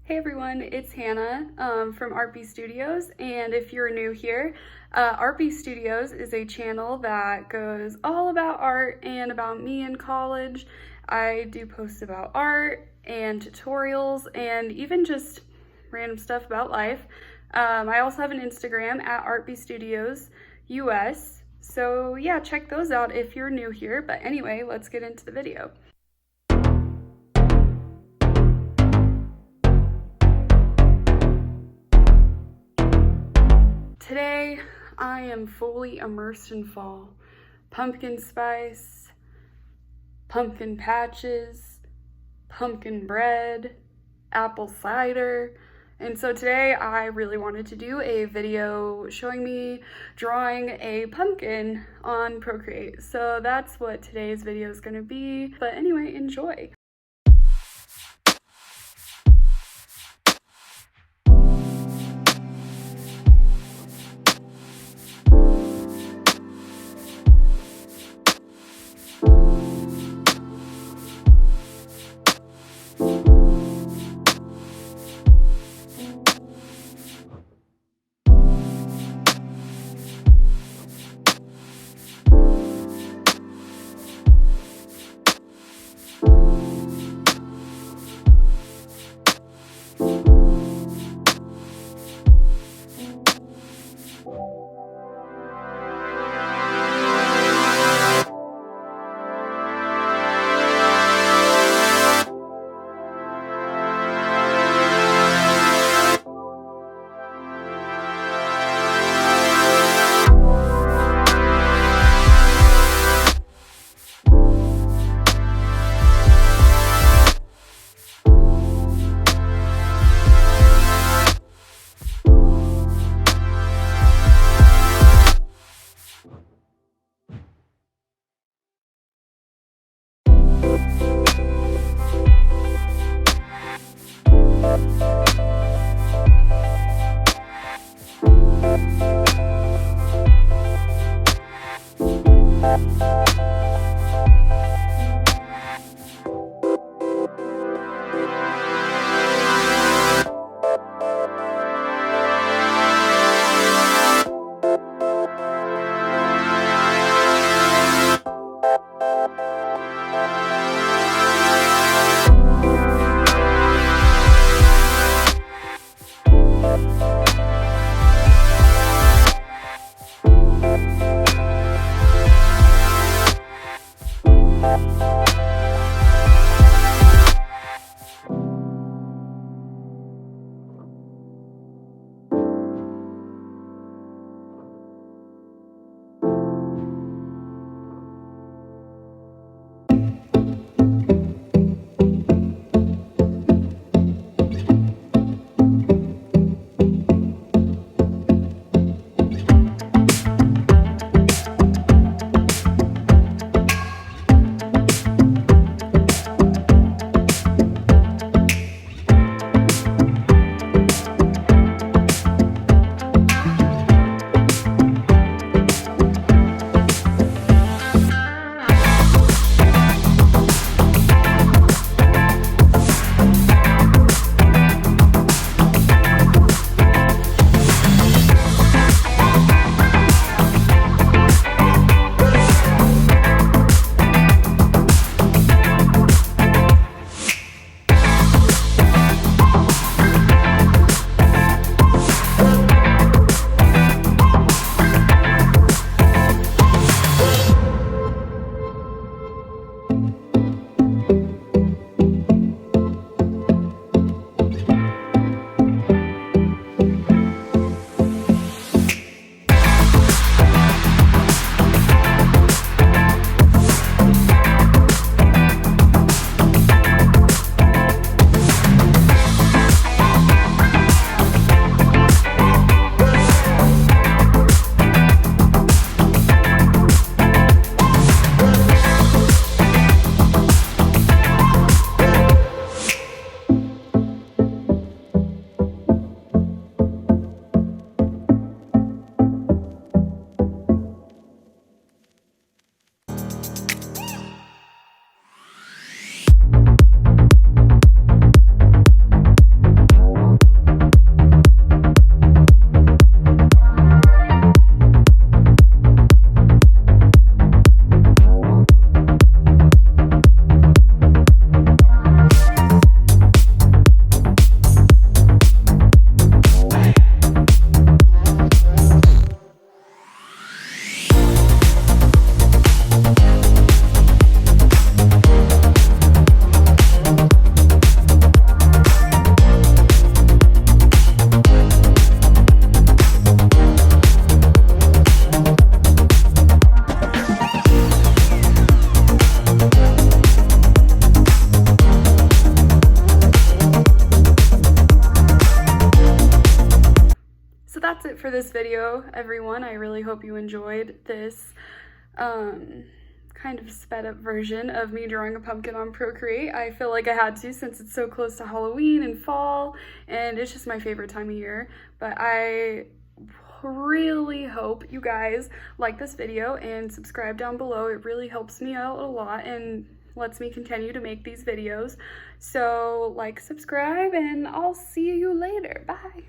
Hey everyone, it's Hannah from RP Studios, and if you're new here, RP Studios is a channel that goes all about art and about me in college. I do posts about art and tutorials and even just random stuff about life. I also have an Instagram at RP Studios US, so yeah, check those out if you're new here. But anyway, let's get into the video. Today, I am fully immersed in fall. Pumpkin spice, pumpkin patches, pumpkin bread, apple cider. And so today I really wanted to do a video showing me drawing a pumpkin on Procreate. So that's what today's video is going to be. But anyway, enjoy. for this video, everyone. I really hope you enjoyed this kind of sped up version of me drawing a pumpkin on Procreate. I feel like I had to since it's so close to Halloween and fall, and it's just my favorite time of year. But I really hope you guys like this video and subscribe down below. It really helps me out a lot and lets me continue to make these videos. So like, subscribe, and I'll see you later. Bye.